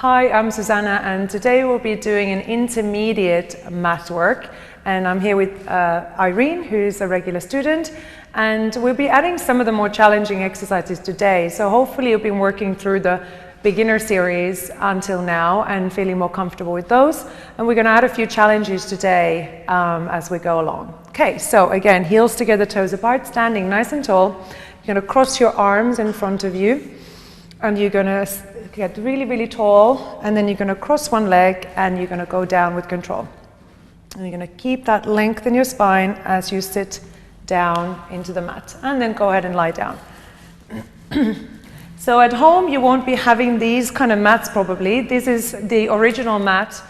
Hi, I'm Susanna, and today we'll be doing an intermediate mat work. And I'm here with Irene, who's a regular student, and we'll be adding some of the more challenging exercises today. So hopefully you've been working through the beginner series until now and feeling more comfortable with those. And we're going to add a few challenges today as we go along. Okay, so again, heels together, toes apart, standing nice and tall. You're going to cross your arms in front of you, and you're going to get really, really tall, and then you're going to cross one leg and you're going to go down with control. And you're going to keep that length in your spine as you sit down into the mat, and then go ahead and lie down. So at home you won't be having these kind of mats probably. This is the original mat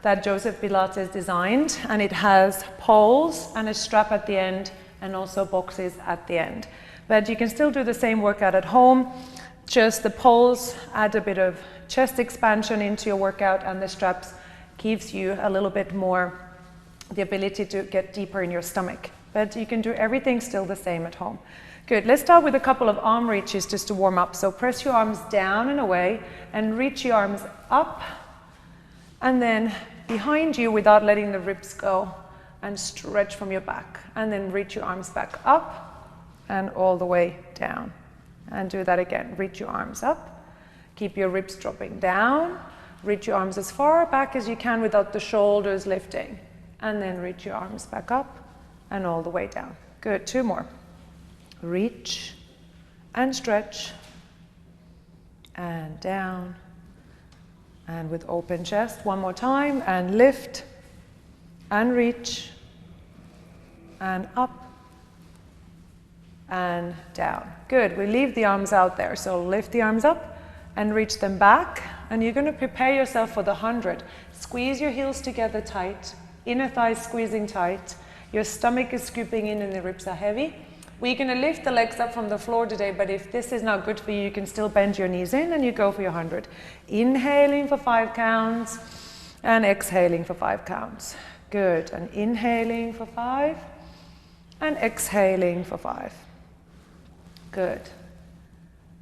that Joseph Pilates designed, and it has poles and a strap at the end and also boxes at the end. But you can still do the same workout at home. Just the poles add a bit of chest expansion into your workout, and the straps gives you a little bit more the ability to get deeper in your stomach. But you can do everything still the same at home. Good, let's start with a couple of arm reaches just to warm up. So press your arms down and away and reach your arms up and then behind you without letting the ribs go, and stretch from your back, and then reach your arms back up and all the way down. And do that again. Reach your arms up. Keep your ribs dropping down. Reach your arms as far back as you can without the shoulders lifting. And then reach your arms back up and all the way down. Good. Two more. Reach and stretch. And down. And with open chest, one more time. And lift. And reach. And up. And down. Good. We leave the arms out there. So lift the arms up and reach them back. And you're going to prepare yourself for the 100. Squeeze your heels together tight. Inner thighs squeezing tight. Your stomach is scooping in and the ribs are heavy. We're going to lift the legs up from the floor today, but if this is not good for you, you can still bend your knees in and you go for your 100. Inhaling for 5 counts and exhaling for 5 counts. Good. And inhaling for 5 and exhaling for 5. Good.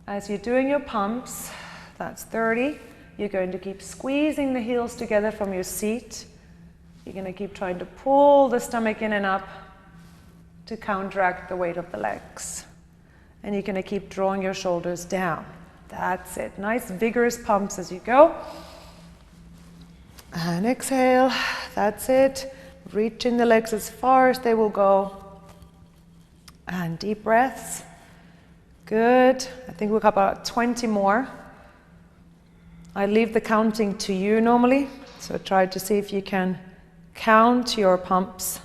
As you're doing your pumps, that's 30. You're going to keep squeezing the heels together from your seat. You're going to keep trying to pull the stomach in and up to counteract the weight of the legs. And you're going to keep drawing your shoulders down. That's it. Nice vigorous pumps as you go. And exhale. That's it. Reaching the legs as far as they will go. And deep breaths. Good. I think we've got about 20 more. I leave the counting to you normally, so try to see if you can count your pumps.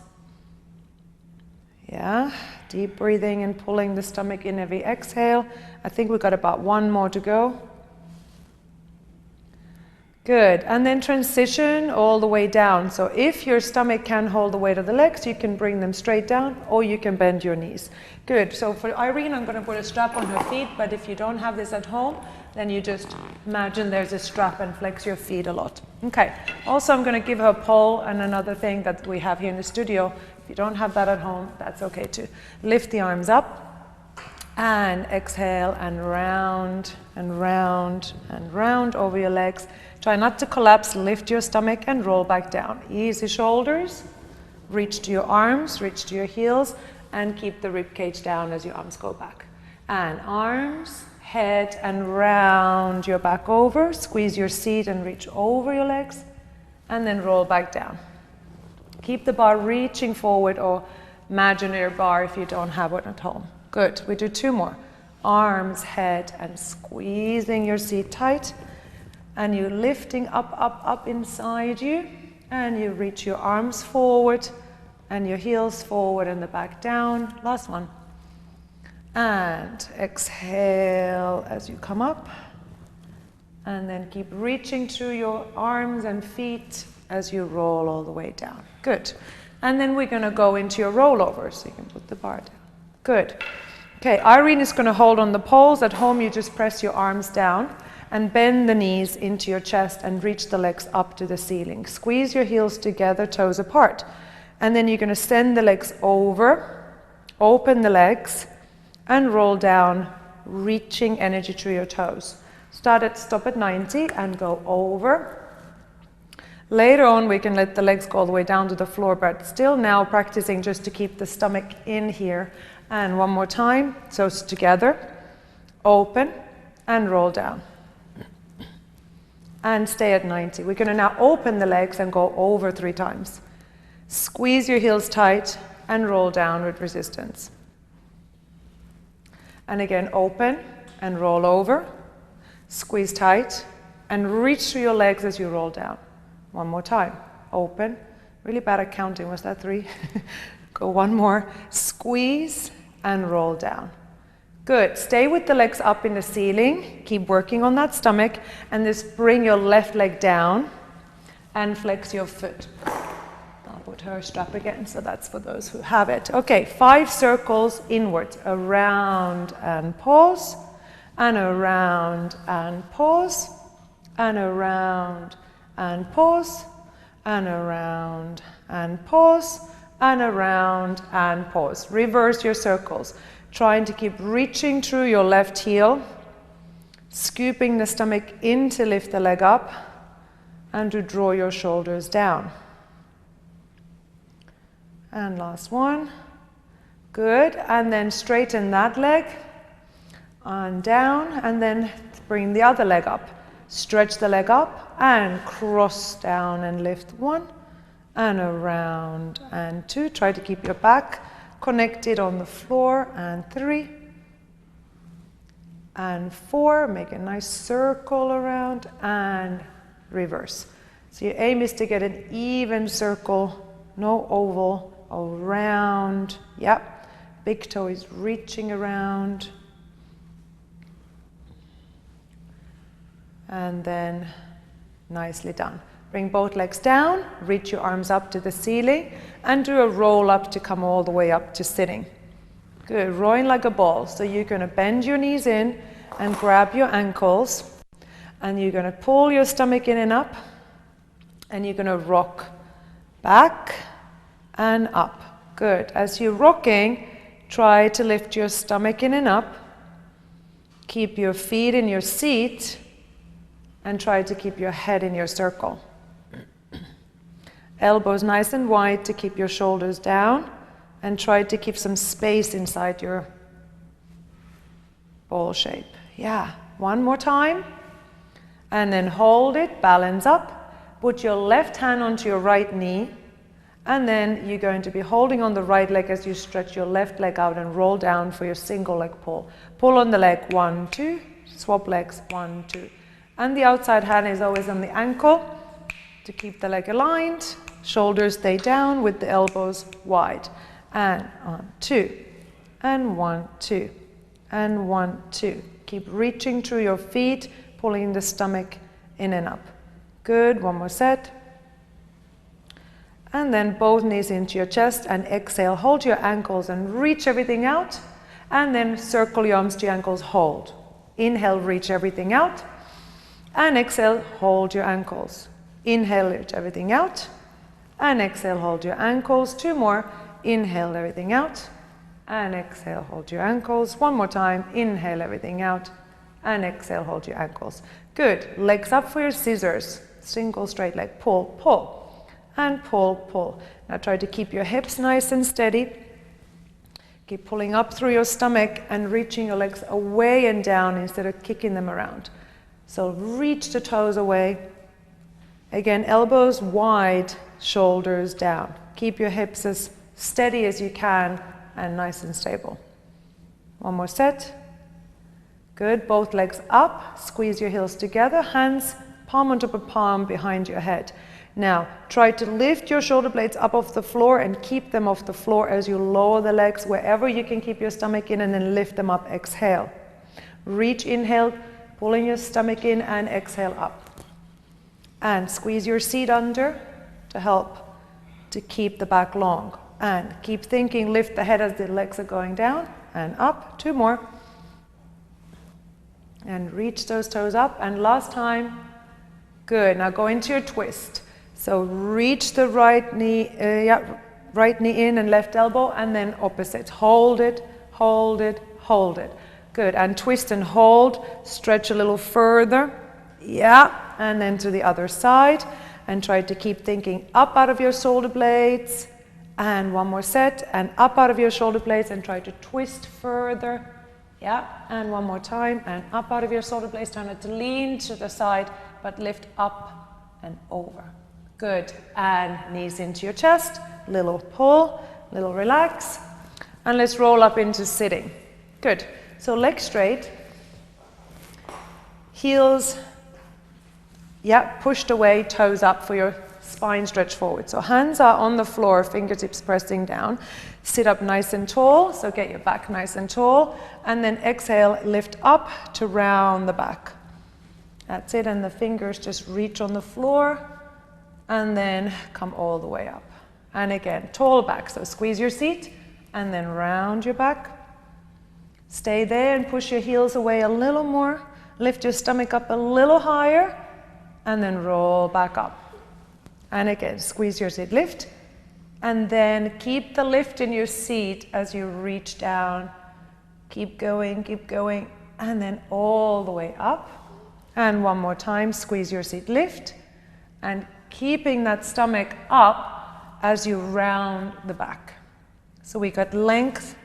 Yeah, deep breathing and pulling the stomach in every exhale. I think we've got about 1 more to go. Good, and then transition all the way down. So if your stomach can hold the weight of the legs, you can bring them straight down, or you can bend your knees. Good, so for Irene, I'm going to put a strap on her feet, but if you don't have this at home, then you just imagine there's a strap and flex your feet a lot. Okay, also I'm going to give her a pole and another thing that we have here in the studio. If you don't have that at home, that's okay too. Lift the arms up and exhale and round and round and round over your legs. Try not to collapse, lift your stomach and roll back down. Easy shoulders, reach to your arms, reach to your heels, and keep the rib cage down as your arms go back. And arms, head, and round your back over. Squeeze your seat and reach over your legs, and then roll back down. Keep the bar reaching forward, or imaginary bar if you don't have one at home. Good, we do 2 more. Arms, head, and squeezing your seat tight. And you're lifting up, up, up inside you, and you reach your arms forward and your heels forward and the back down. Last one. And exhale as you come up, and then keep reaching through your arms and feet as you roll all the way down. Good. And then we're going to go into your rollover, so you can put the bar down. Good. Okay, Irene is going to hold on the poles. At home you just press your arms down and bend the knees into your chest and reach the legs up to the ceiling. Squeeze your heels together, toes apart. And then you're going to send the legs over, open the legs, and roll down, reaching energy through your toes. Stop at 90 and go over. Later on, we can let the legs go all the way down to the floor, but still now practicing just to keep the stomach in here. And one more time, so it's together, open and roll down. And stay at 90. We're going to now open the legs and go over 3 times. Squeeze your heels tight and roll down with resistance. And again, open and roll over. Squeeze tight and reach through your legs as you roll down. One more time. Open. Really bad at counting. Was that 3? Go one more. Squeeze and roll down. Good. Stay with the legs up in the ceiling. Keep working on that stomach. And just bring your left leg down and flex your foot. I'll put her strap again. So that's for those who have it. Okay. 5 circles inwards. Around and pause. And around and pause. And around and pause, and around and pause, and around and pause. Reverse your circles. Trying to keep reaching through your left heel, scooping the stomach in to lift the leg up, and to draw your shoulders down. And last one. Good. And then straighten that leg, and down, and then bring the other leg up. Stretch the leg up and cross down and lift 1 and around and 2. Try to keep your back connected on the floor, and 3 and 4. Make a nice circle around and reverse. So your aim is to get an even circle, no oval, around. Yep. Big toe is reaching around. And then nicely done. Bring both legs down, reach your arms up to the ceiling, and do a roll up to come all the way up to sitting. Good, rolling like a ball. So you're going to bend your knees in and grab your ankles, and you're going to pull your stomach in and up, and you're going to rock back and up. Good. As you're rocking, try to lift your stomach in and up. Keep your feet in your seat, and try to keep your head in your circle. Elbows nice and wide to keep your shoulders down, and try to keep some space inside your ball shape. Yeah, one more time. And then hold it, balance up. Put your left hand onto your right knee, and then you're going to be holding on the right leg as you stretch your left leg out and roll down for your single leg pull. Pull on the leg, 1, 2, swap legs, 1, 2. And the outside hand is always on the ankle to keep the leg aligned. Shoulders stay down with the elbows wide. And on 2, and 1, 2, and 1, 2. Keep reaching through your feet, pulling the stomach in and up. Good, one more set. And then both knees into your chest and exhale. Hold your ankles and reach everything out. And then circle your arms to your ankles, hold. Inhale, reach everything out. And exhale, hold your ankles. Inhale, reach everything out. And exhale, hold your ankles. 2 more. Inhale everything out. And exhale, hold your ankles. 1 more time. Inhale everything out. And exhale, hold your ankles. Good. Legs up for your scissors. Single straight leg. Pull, pull. And pull, pull. Now try to keep your hips nice and steady. Keep pulling up through your stomach and reaching your legs away and down instead of kicking them around. So reach the toes away. Again, elbows wide, shoulders down. Keep your hips as steady as you can and nice and stable. 1 more set. Good, both legs up. Squeeze your heels together, hands palm on top of palm behind your head. Now, try to lift your shoulder blades up off the floor and keep them off the floor as you lower the legs wherever you can keep your stomach in, and then lift them up. Exhale. Reach, inhale, pulling your stomach in, and exhale up. And squeeze your seat under to help to keep the back long. And keep thinking, lift the head as the legs are going down and up. 2 more. And reach those toes up. And last time. Good. Now go into your twist. So reach the right knee in and left elbow, and then opposite. Hold it, hold it, hold it. Good, and twist and hold, stretch a little further. Yeah, and then to the other side. And try to keep thinking up out of your shoulder blades. And one more set, and up out of your shoulder blades, and try to twist further. Yeah, and one more time, and up out of your shoulder blades, trying to lean to the side, but lift up and over. Good, and knees into your chest, little pull, little relax, and let's roll up into sitting. Good, so legs straight, heels, yeah, pushed away, toes up for your spine stretch forward. So hands are on the floor, fingertips pressing down. Sit up nice and tall, so get your back nice and tall. And then exhale, lift up to round the back. That's it, and the fingers just reach on the floor. And then come all the way up. And again, tall back, so squeeze your seat. And then round your back. Stay there and push your heels away a little more. Lift your stomach up a little higher. And then roll back up. And again, squeeze your seat, lift. And then keep the lift in your seat as you reach down. Keep going, and then all the way up. And one more time, squeeze your seat, lift. And keeping that stomach up as you round the back. So we got length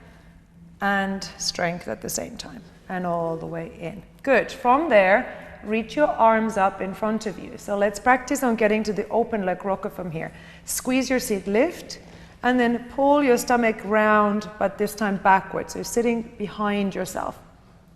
and strength at the same time. And all the way in. Good. From there, reach your arms up in front of you. So let's practice on getting to the open leg rocker from here. Squeeze your seat, lift, and then pull your stomach round, but this time backwards. So you're sitting behind yourself.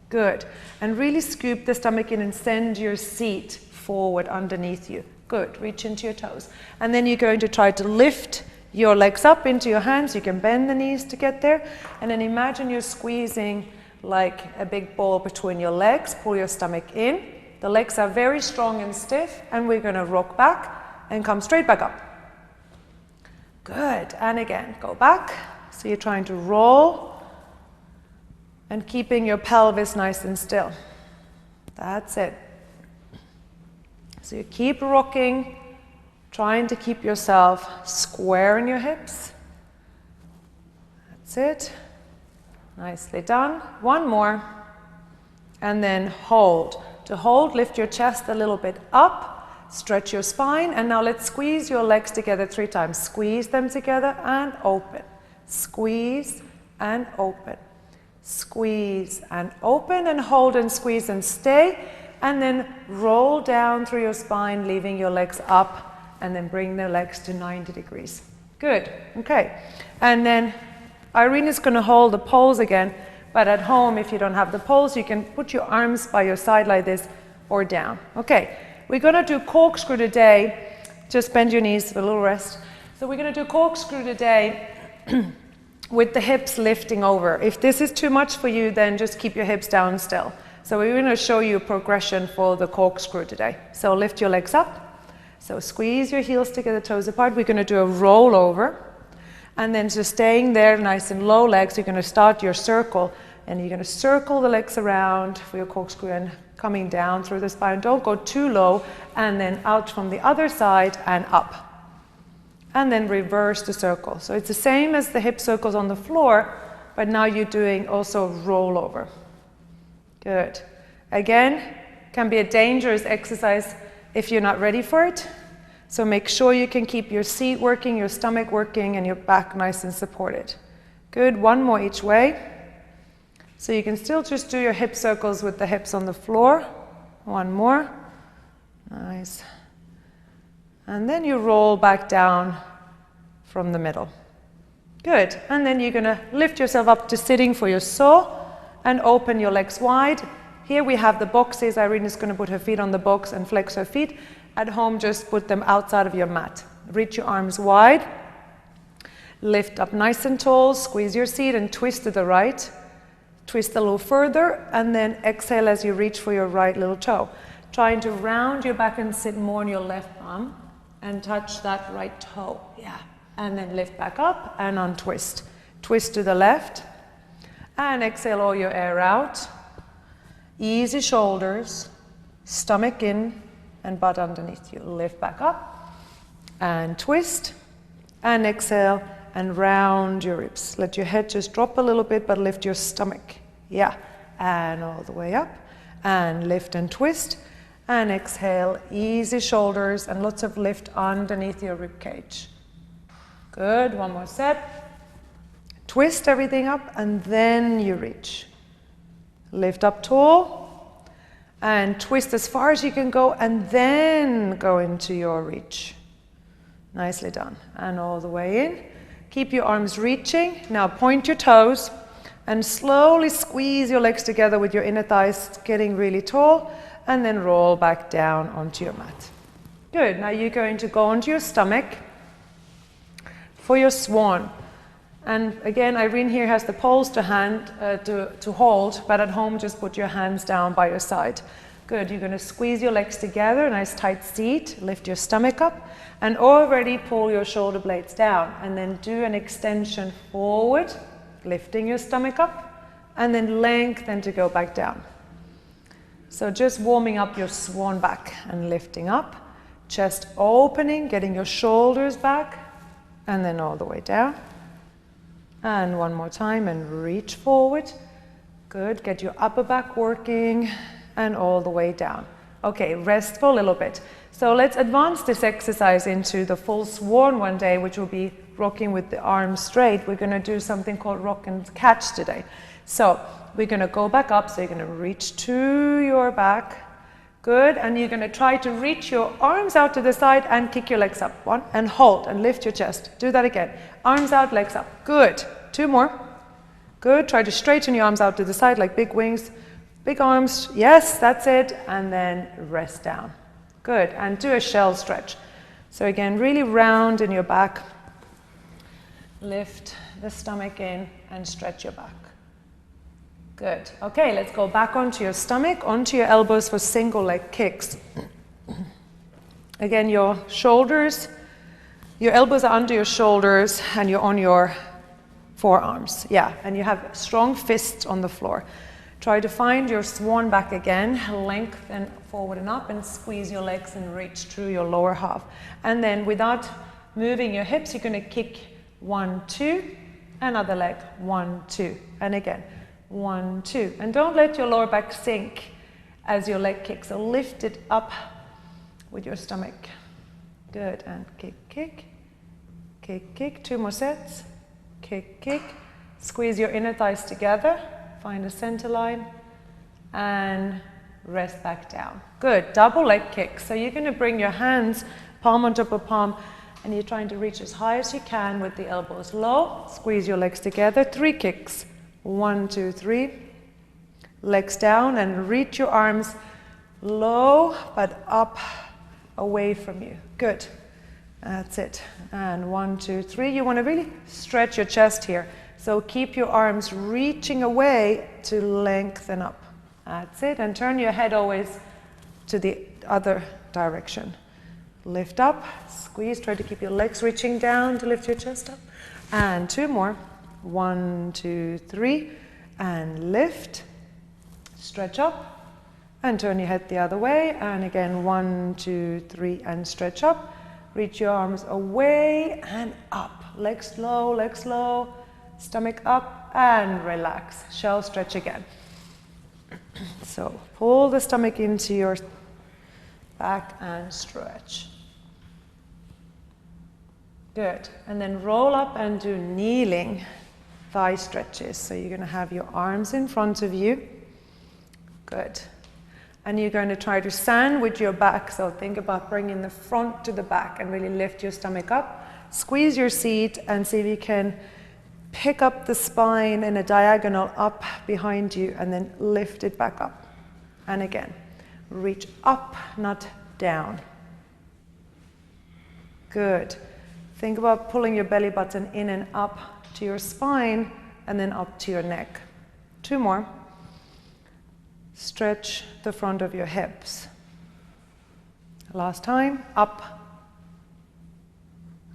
Good. And really scoop the stomach in and send your seat forward underneath you. Good. Reach into your toes. And then you're going to try to lift your legs up into your hands. You can bend the knees to get there. And then imagine you're squeezing like a big ball between your legs. Pull your stomach in. The legs are very strong and stiff, and we're going to rock back and come straight back up. Good, and again, go back. So you're trying to roll and keeping your pelvis nice and still. That's it. So you keep rocking, trying to keep yourself square in your hips. That's it. Nicely done. One more. And then hold. To hold, lift your chest a little bit up, stretch your spine, and now let's squeeze your legs together 3 times. Squeeze them together and open. Squeeze and open. Squeeze and open, and hold and squeeze and stay, and then roll down through your spine, leaving your legs up, and then bring the legs to 90 degrees. Good, okay. And then Irene is going to hold the poles again. But at home, if you don't have the poles, you can put your arms by your side like this or down. Okay, we're going to do corkscrew today. Just bend your knees for a little rest. So we're going to do corkscrew today with the hips lifting over. If this is too much for you, then just keep your hips down still. So we're going to show you a progression for the corkscrew today. So lift your legs up. So squeeze your heels together, toes apart. We're going to do a rollover. And then just staying there nice and low legs, you're going to start your circle, and you're going to circle the legs around for your corkscrew and coming down through the spine. Don't go too low, and then out from the other side and up. And then reverse the circle. So it's the same as the hip circles on the floor, but now you're doing also rollover. Good. Again, can be a dangerous exercise if you're not ready for it. So make sure you can keep your seat working, your stomach working, and your back nice and supported. Good, one more each way. So you can still just do your hip circles with the hips on the floor. One more. Nice. And then you roll back down from the middle. Good, and then you're going to lift yourself up to sitting for your saw and open your legs wide. Here we have the boxes. Irene is going to put her feet on the box and flex her feet. At home, just put them outside of your mat. Reach your arms wide. Lift up nice and tall. Squeeze your seat and twist to the right. Twist a little further, and then exhale as you reach for your right little toe. Trying to round your back and sit more on your left palm and touch that right toe. Yeah. And then lift back up and untwist. Twist to the left. And exhale all your air out. Easy shoulders. Stomach in. And butt underneath you. Lift back up and twist and exhale and round your ribs. Let your head just drop a little bit, but lift your stomach. Yeah, and all the way up, and lift and twist, and exhale, easy shoulders and lots of lift underneath your rib cage. Good, one more set. Twist everything up and then you reach. Lift up tall and twist as far as you can go and then go into your reach. Nicely done. And all the way in. Keep your arms reaching. Now point your toes and slowly squeeze your legs together with your inner thighs getting really tall, and then roll back down onto your mat. Good. Now you're going to go onto your stomach for your swan. And again, Irene here has the poles to hand to hold, but at home just put your hands down by your side. Good. You're going to squeeze your legs together, nice tight seat, lift your stomach up, and already pull your shoulder blades down, and then do an extension forward, lifting your stomach up, and then lengthen to go back down. So just warming up your swan back and lifting up, chest opening, getting your shoulders back, and then all the way down. And one more time and reach forward. Good, get your upper back working and all the way down. Okay, rest for a little bit. So let's advance this exercise into the full swan one day, which will be rocking with the arms straight. We're going to do something called rock and catch today. So we're going to go back up, so you're going to reach to your back. Good, and you're going to try to reach your arms out to the side and kick your legs up. One, and hold and lift your chest. Do that again. Arms out, legs up. Good. Two more. Good, try to straighten your arms out to the side like big wings. Big arms, yes, that's it, and then rest down. Good, and do a shell stretch. So again, really round in your back. Lift the stomach in and stretch your back. Good, okay, let's go back onto your stomach, onto your elbows for single leg kicks. Again, your shoulders, your elbows are under your shoulders and you're on your forearms. Yeah, and you have strong fists on the floor. Try to find your swan back again, lengthen forward and up and squeeze your legs and reach through your lower half. And then without moving your hips, you're going to kick 1, 2, another leg, 1, 2, and again, 1, 2. And don't let your lower back sink as your leg kicks, so lift it up with your stomach. Good, and kick, kick, kick, kick, 2 more sets, kick, kick, squeeze your inner thighs together. Find a center line and rest back down. Good, double leg kick. So you're going to bring your hands palm on top of palm and you're trying to reach as high as you can with the elbows low. Squeeze your legs together. 3 kicks. 1, 2, 3. Legs down and reach your arms low but up away from you. Good. That's it. And 1, 2, 3. You want to really stretch your chest here. So keep your arms reaching away to lengthen up. That's it. And turn your head always to the other direction. Lift up, squeeze, try to keep your legs reaching down to lift your chest up. And 2 more. 1, 2, 3. And lift. Stretch up. And turn your head the other way. And again, 1, 2, 3. And stretch up. Reach your arms away and up. Legs low. Stomach up and relax. Shell stretch again. So pull the stomach into your back and stretch. Good. And then roll up and do kneeling thigh stretches. So you're going to have your arms in front of you. Good. And you're going to try to stand with your back. So think about bringing the front to the back and really lift your stomach up. Squeeze your seat and see if you can pick up the spine in a diagonal up behind you and then lift it back up. And again, reach up, not down. Good. Think about pulling your belly button in and up to your spine and then up to your neck. 2 more. Stretch the front of your hips. Last time, up.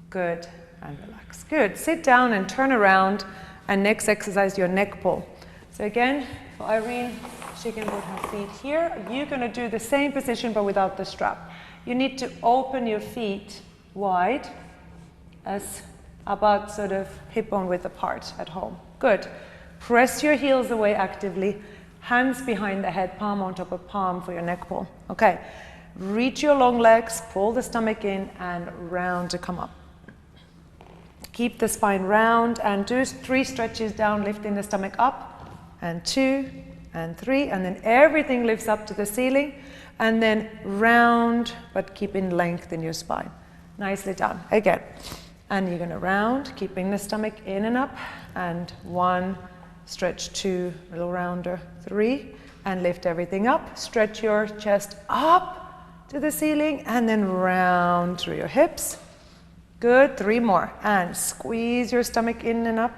Good. And relax. Good. Sit down and turn around, and next exercise your neck pull. So again, for Irene, she can put her feet here. You're going to do the same position but without the strap. You need to open your feet wide as about sort of hip bone width apart at home. Good. Press your heels away actively. Hands behind the head, palm on top of palm for your neck pull. Okay, reach your long legs, pull the stomach in and round to come up. Keep the spine round and do 3 stretches down, lifting the stomach up, and 2 and 3, and then everything lifts up to the ceiling, and then round, but keeping length in your spine. Nicely done. Again, and you're gonna round, keeping the stomach in and up, and 1, stretch 2, little rounder, 3, and lift everything up. Stretch your chest up to the ceiling, and then round through your hips. Good, 3 more, and squeeze your stomach in and up,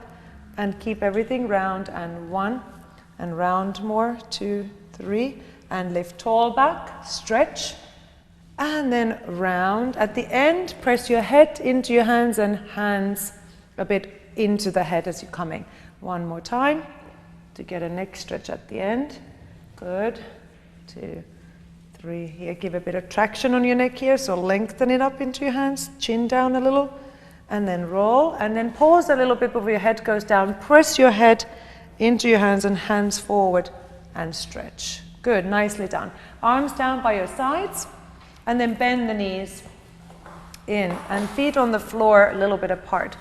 and keep everything round, and 1, and round more, 2, 3, and lift tall back, stretch, and then round. At the end, press your head into your hands and hands a bit into the head as you're coming. 1 more time to get a neck stretch at the end. Good, 2, 3, here, give a bit of traction on your neck here, so lengthen it up into your hands, chin down a little, and then roll, and then pause a little bit before your head goes down. Press your head into your hands and hands forward and stretch. Good, nicely done. Arms down by your sides, and then bend the knees in, and feet on the floor a little bit apart.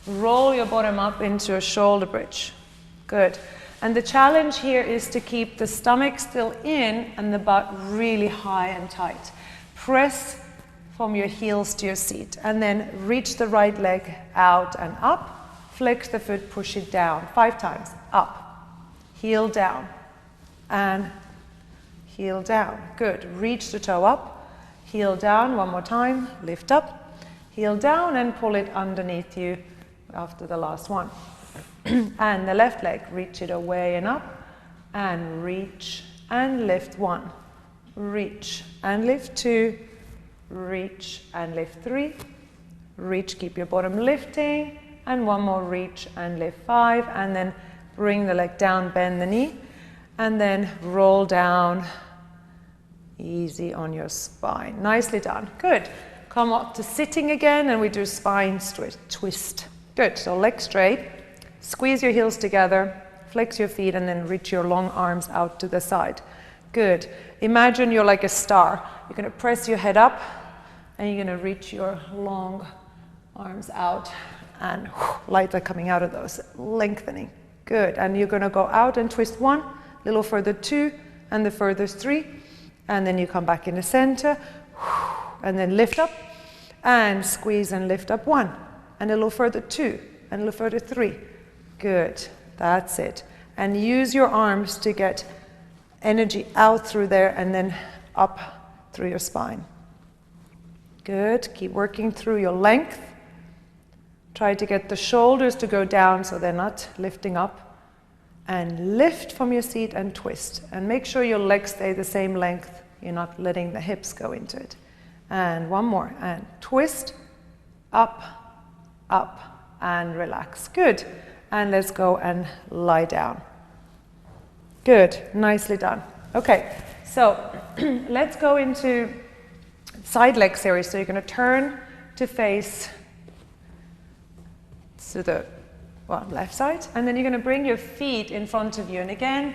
Roll your bottom up into a shoulder bridge. Good. And the challenge here is to keep the stomach still in and the butt really high and tight. Press from your heels to your seat, and then reach the right leg out and up. Flex the foot, push it down. 5 times. Up, heel down, and heel down. Good. Reach the toe up, heel down. 1 more time. Lift up, heel down, and pull it underneath you after the last one. And the left leg, reach it away and up, and reach and lift 1, reach and lift 2, reach and lift 3, reach, keep your bottom lifting, and 1 more reach and lift 5, and then bring the leg down, bend the knee, and then roll down easy on your spine. Nicely done. Good. Come up to sitting again, and we do spine twist. Good. So legs straight. Squeeze your heels together, flex your feet, and then reach your long arms out to the side. Good. Imagine you're like a star. You're going to press your head up, and you're going to reach your long arms out, and light are coming out of those, lengthening. Good. And you're going to go out and twist 1, a little further 2, and the furthest 3, and then you come back in the center, and then lift up, and squeeze and lift up 1, and a little further 2, and a little further 3. Good, that's it. And use your arms to get energy out through there and then up through your spine. Good, keep working through your length. Try to get the shoulders to go down so they're not lifting up. And lift from your seat and twist. And make sure your legs stay the same length. You're not letting the hips go into it. And 1 more, and twist, up, up, and relax. Good. And let's go and lie down. Good, nicely done. Okay, so let's go into side leg series. So you're going to turn to face to the left side, and then you're going to bring your feet in front of you. And again,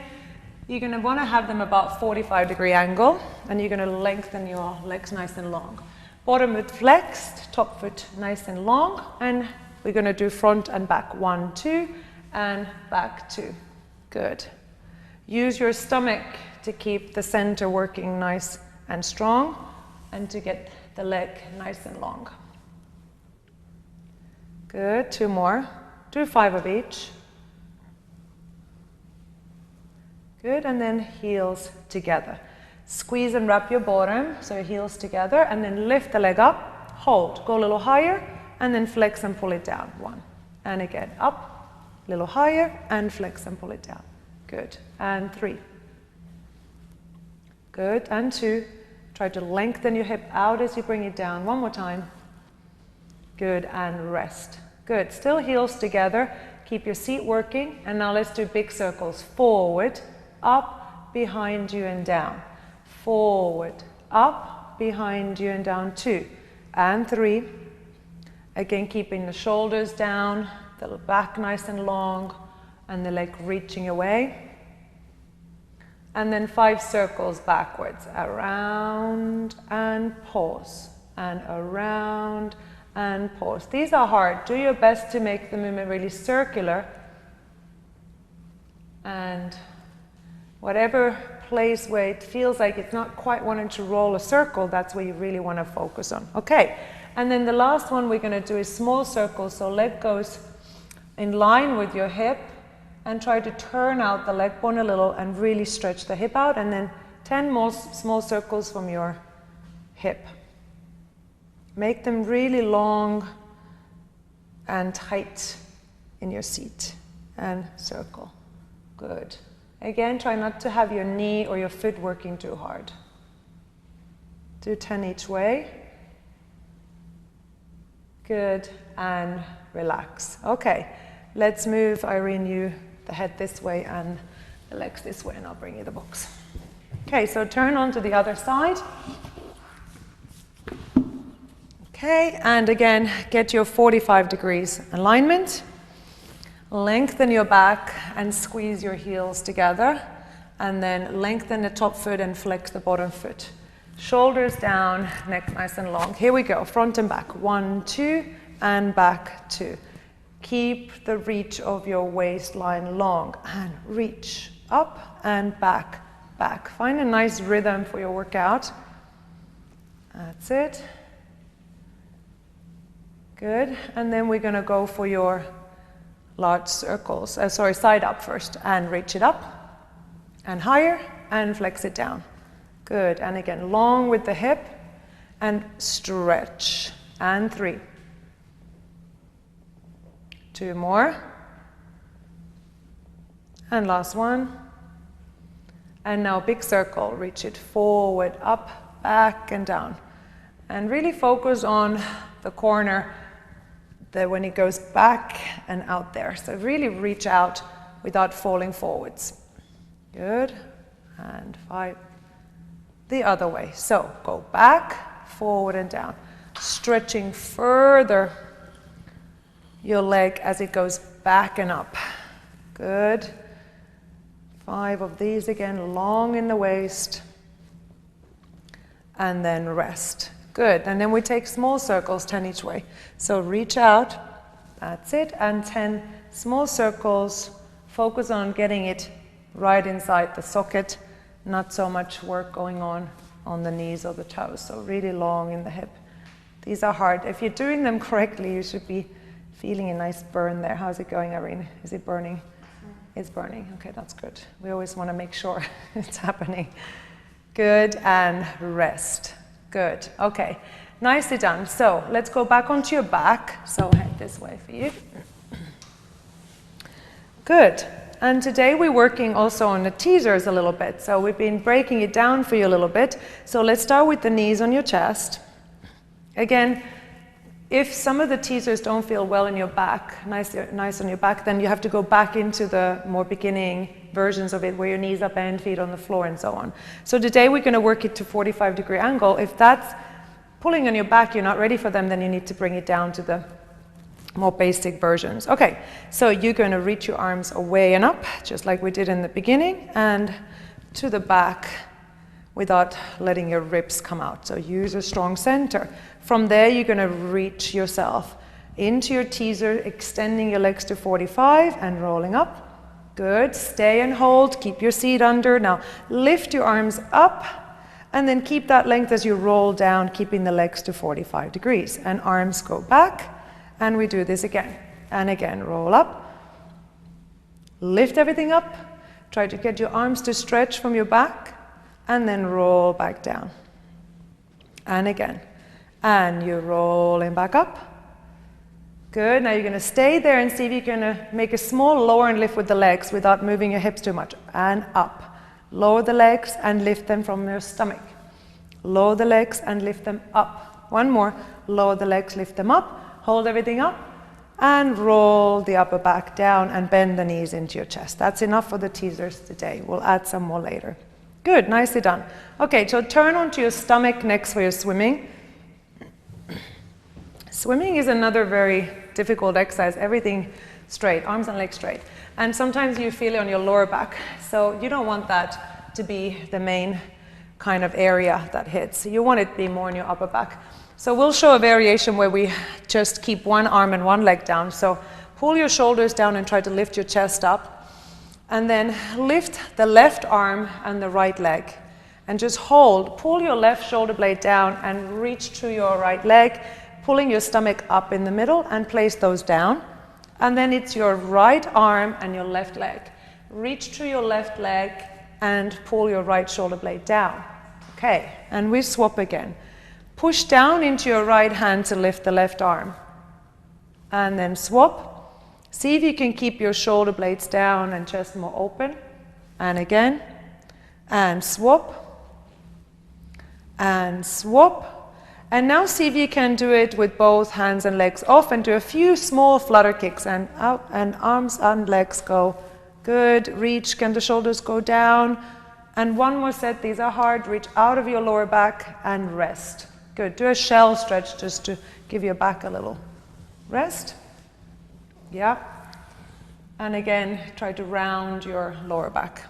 you're going to want to have them about 45-degree angle, and you're going to lengthen your legs nice and long. Bottom foot flexed, top foot nice and long, and we're going to do front and back. 1, 2, and back 2. Good. Use your stomach to keep the center working nice and strong, and to get the leg nice and long. Good. 2 more. Do 5 of each. Good. And then heels together. Squeeze and wrap your bottom, so your heels together, and then lift the leg up, hold, go a little higher, and then flex and pull it down. 1. And again, up, a little higher, and flex and pull it down. Good. And 3. Good. And 2. Try to lengthen your hip out as you bring it down. 1 more time. Good. And rest. Good. Still heels together. Keep your seat working. And now let's do big circles. Forward, up, behind you, and down. Forward, up, behind you, and down. 2. And 3. Again, keeping the shoulders down, the back nice and long, and the leg reaching away. And then 5 circles backwards, around and pause, and around and pause. These are hard. Do your best to make the movement really circular, and whatever place where it feels like it's not quite wanting to roll a circle, that's where you really want to focus on. Okay, and then the last one we're going to do is small circles. So leg goes in line with your hip, and try to turn out the leg bone a little and really stretch the hip out, and then 10 more small circles from your hip. Make them really long and tight in your seat, and circle. Good. Again, try not to have your knee or your foot working too hard. Do 10 each way. Good, and relax. Okay, let's move, Irene, the head this way and the legs this way, and I'll bring you the box. Okay, so turn on to the other side. Okay, and again, get your 45 degrees alignment. Lengthen your back and squeeze your heels together, and then lengthen the top foot and flex the bottom foot. Shoulders down, neck nice and long. Here we go, front and back. 1, 2, and back 2. Keep the reach of your waistline long, and reach up and back, back. Find a nice rhythm for your workout. That's it. Good, and then we're gonna go for your large circles, side up first, and reach it up, and higher, and flex it down. Good, and again, long with the hip, and stretch, and 3. 2 more, and last one, and now big circle, reach it forward, up, back, and down, and really focus on the corner when it goes back and out there. So really reach out without falling forwards. Good, and 5, the other way. So go back, forward, and down, stretching further your leg as it goes back and up. Good. 5 of these again, long in the waist, and then rest. Good, and then we take small circles, 10 each way. So reach out, that's it, and 10 small circles. Focus on getting it right inside the socket, not so much work going on the knees or the toes, so really long in the hip. These are hard. If you're doing them correctly, you should be feeling a nice burn there. How's it going, Irene? Is it burning? It's burning. Okay, that's good. We always want to make sure it's happening. Good, and rest. Good. Okay, nicely done. So let's go back onto your back. So head this way for you. Good. And today we're working also on the teasers a little bit. So we've been breaking it down for you a little bit. So let's start with the knees on your chest. Again, if some of the teasers don't feel well in your back, nice on your back, then you have to go back into the more beginning versions of it where your knees are bent, feet on the floor, and so on. So today we're going to work it to 45-degree angle. If that's pulling on your back, you're not ready for them, then you need to bring it down to the more basic versions. Okay, so you're going to reach your arms away and up, just like we did in the beginning, and to the back without letting your ribs come out. So use a strong center. From there, you're going to reach yourself into your teaser, extending your legs to 45 and rolling up. Good. Stay and hold. Keep your seat under. Now, lift your arms up and then keep that length as you roll down, keeping the legs to 45 degrees. And arms go back. And we do this again. And again, roll up. Lift everything up. Try to get your arms to stretch from your back. And then roll back down. And again. And you're rolling back up. Good. Now you're going to stay there and see if you're going to make a small lower and lift with the legs without moving your hips too much. And up. Lower the legs and lift them from your stomach. Lower the legs and lift them up. One more. Lower the legs, lift them up. Hold everything up. And roll the upper back down and bend the knees into your chest. That's enough for the teasers today. We'll add some more later. Good. Nicely done. Okay, so turn onto your stomach next for your swimming. Swimming is another very difficult exercise. Everything straight, arms and legs straight. And sometimes you feel it on your lower back. So you don't want that to be the main kind of area that hits. You want it to be more in your upper back. So we'll show a variation where we just keep one arm and one leg down. So pull your shoulders down and try to lift your chest up. And then lift the left arm and the right leg. And just hold. Pull your left shoulder blade down and reach through your right leg, pulling your stomach up in the middle and place those down. And then it's your right arm and your left leg. Reach through your left leg and pull your right shoulder blade down. Okay, and we swap again. Push down into your right hand to lift the left arm. And then swap. See if you can keep your shoulder blades down and chest more open. And again. And swap. And swap. And now see if you can do it with both hands and legs off and do a few small flutter kicks and out, and arms and legs go. Good. Reach. Can the shoulders go down? And one more set. These are hard. Reach out of your lower back and rest. Good. Do a shell stretch just to give your back a little rest. Yeah. And again, try to round your lower back.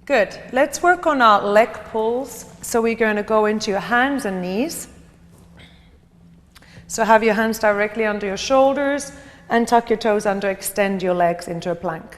Good. Let's work on our leg pulls. So we're going to go into your hands and knees. So have your hands directly under your shoulders and tuck your toes under. Extend your legs into a plank.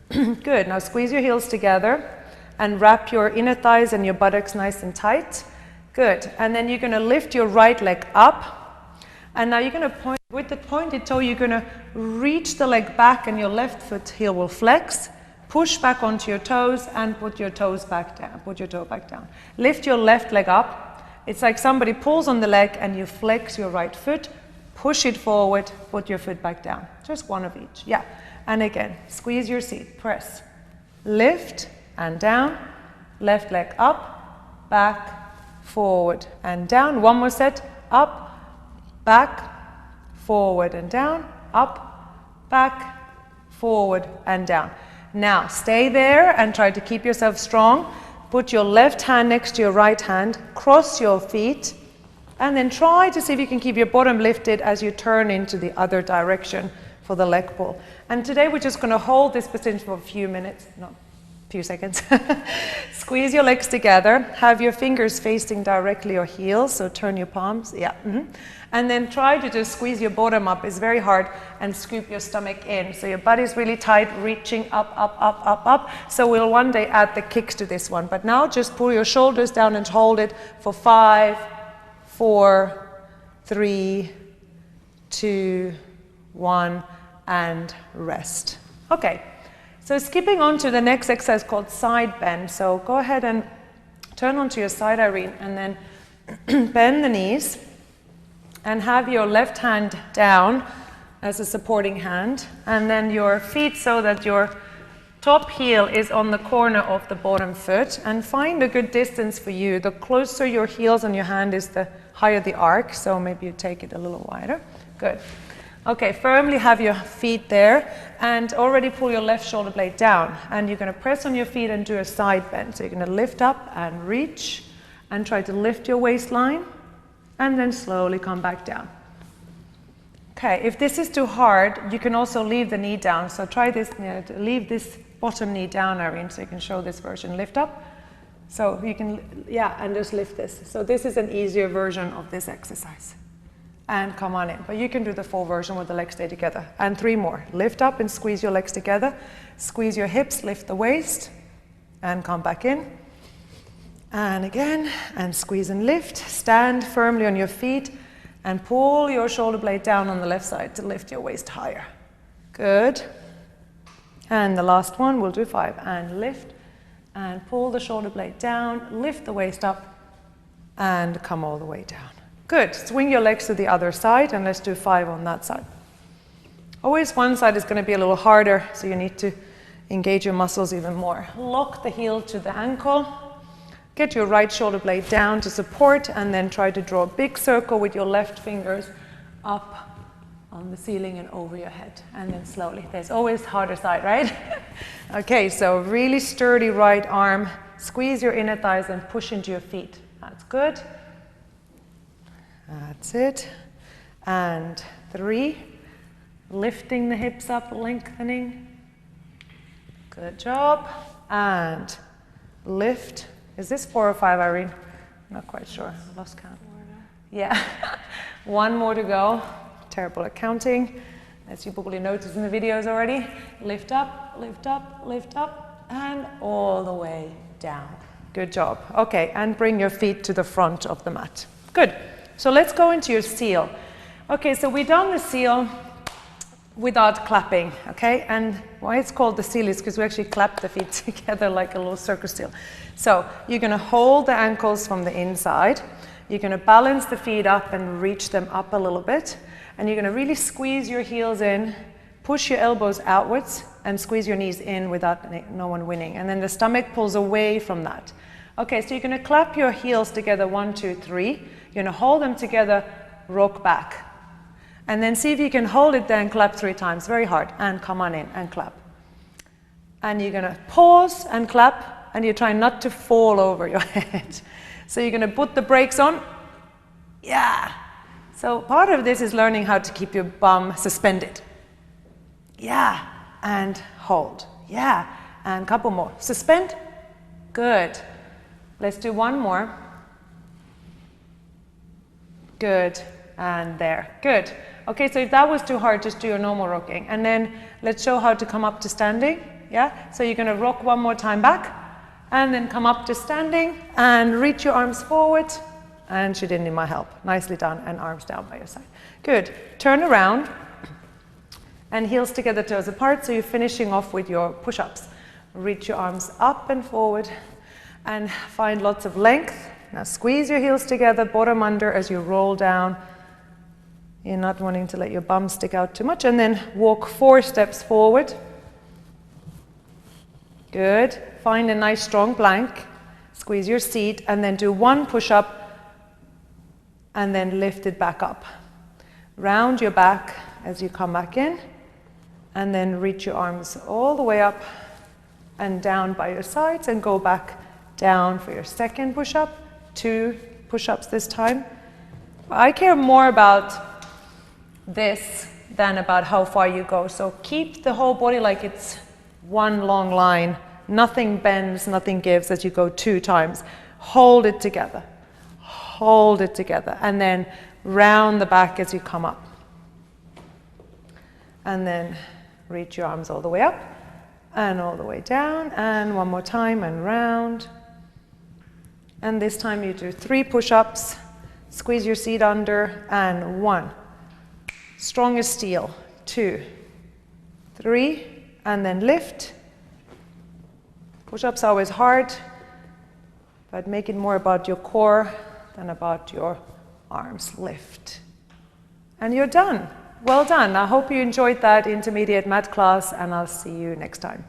Good. Now squeeze your heels together and wrap your inner thighs and your buttocks nice and tight. Good. And then you're going to lift your right leg up. And now you're going to point with the pointed toe. You're going to reach the leg back and your left foot heel will flex. Push back onto your toes and put your toes back down. Put your toe back down. Lift your left leg up. It's like somebody pulls on the leg and you flex your right foot. Push it forward. Put your foot back down. Just one of each. Yeah. And again, squeeze your seat. Press. Lift and down. Left leg up. Back. Forward and down. One more set. Up, back, forward and down. Up, back, forward and down. Now stay there and try to keep yourself strong. Put your left hand next to your right hand. Cross your feet. And then try to see if you can keep your bottom lifted as you turn into the other direction for the leg pull. And today we're just going to hold this position for a few minutes. No. Few seconds. Squeeze your legs together. Have your fingers facing directly your heels. So turn your palms. Yeah. And then try to just squeeze your bottom up. It's very hard. And scoop your stomach in. So your body's really tight, reaching up, up, up, up, up. So we'll one day add the kicks to this one. But now just pull your shoulders down and hold it for 5, 4, 3, 2, 1, and rest. Okay. So skipping on to the next exercise called side bend. So go ahead and turn onto your side, Irene, and then bend the knees and have your left hand down as a supporting hand, and then your feet so that your top heel is on the corner of the bottom foot, and find a good distance for you. The closer your heels on your hand is, the higher the arc, so maybe you take it a little wider. Good. Okay, firmly have your feet there and already pull your left shoulder blade down, and you're going to press on your feet and do a side bend. So you're going to lift up and reach and try to lift your waistline and then slowly come back down. Okay, if this is too hard, you can also leave the knee down. So try this, leave this bottom knee down, Irene, so you can show this version. Lift up. So you can, yeah, and just lift this. So this is an easier version of this exercise. And come on in. But you can do the full version with the legs stay together. And 3 more. Lift up and squeeze your legs together. Squeeze your hips, lift the waist, and come back in. And again, and squeeze and lift. Stand firmly on your feet and pull your shoulder blade down on the left side to lift your waist higher. Good. And the last one, we'll do 5. And lift and pull the shoulder blade down, lift the waist up, and come all the way down. Good. Swing your legs to the other side, and let's do 5 on that side. Always one side is going to be a little harder, so you need to engage your muscles even more. Lock the heel to the ankle. Get your right shoulder blade down to support, and then try to draw a big circle with your left fingers up on the ceiling and over your head. And then slowly. There's always harder side, right? Okay, so really sturdy right arm. Squeeze your inner thighs and push into your feet. That's good. That's it. And 3. Lifting the hips up, lengthening. Good job. and lift. Is this 4 or 5, Irene? I'm not quite sure. I lost count. Yeah. 1 more to go. Terrible at counting, as you probably noticed in the videos already. Lift up, lift up, lift up, and all the way down. Good job. Okay, and bring your feet to the front of the mat. Good. So let's go into your seal. Okay, so we've done the seal without clapping, okay? And why it's called the seal is because we actually clap the feet together like a little circus seal. So you're going to hold the ankles from the inside. You're going to balance the feet up and reach them up a little bit. And you're going to really squeeze your heels in, push your elbows outwards, and squeeze your knees in without no one winning. And then the stomach pulls away from that. Okay, so you're going to clap your heels together, 1, 2, 3. You're going to hold them together, rock back. And then see if you can hold it there and clap 3 times, very hard. And come on in and clap. And you're going to pause and clap, and you're trying not to fall over your head. So you're going to put the brakes on. Yeah. So part of this is learning how to keep your bum suspended. Yeah. And hold. Yeah. And a couple more. Suspend. Good. Let's do 1 more. Good. And there. Good. Okay, so if that was too hard, just do your normal rocking. And then let's show how to come up to standing. Yeah? So you're going to rock 1 more time back. And then come up to standing. And reach your arms forward. And she didn't need my help. Nicely done. And arms down by your side. Good. Turn around. And heels together, toes apart. So you're finishing off with your push-ups. Reach your arms up and forward. And find lots of length. Now squeeze your heels together, bottom under as you roll down. You're not wanting to let your bum stick out too much. And then walk 4 steps forward. Good. Find a nice strong plank. Squeeze your seat and then do 1 push-up and then lift it back up. Round your back as you come back in and then reach your arms all the way up and down by your sides and go back down for your second push-up. 2 push-ups this time. I care more about this than about how far you go. So keep the whole body like it's 1 long line. Nothing bends, nothing gives as you go 2 times. Hold it together. Hold it together. And then round the back as you come up. And then reach your arms all the way up and all the way down. And 1 more time and round. And this time you do 3 push-ups. Squeeze your seat under and 1. Strong as steel. 2, 3, and then lift. Push-ups are always hard, but make it more about your core than about your arms. Lift. And you're done. Well done. I hope you enjoyed that intermediate mat class, and I'll see you next time.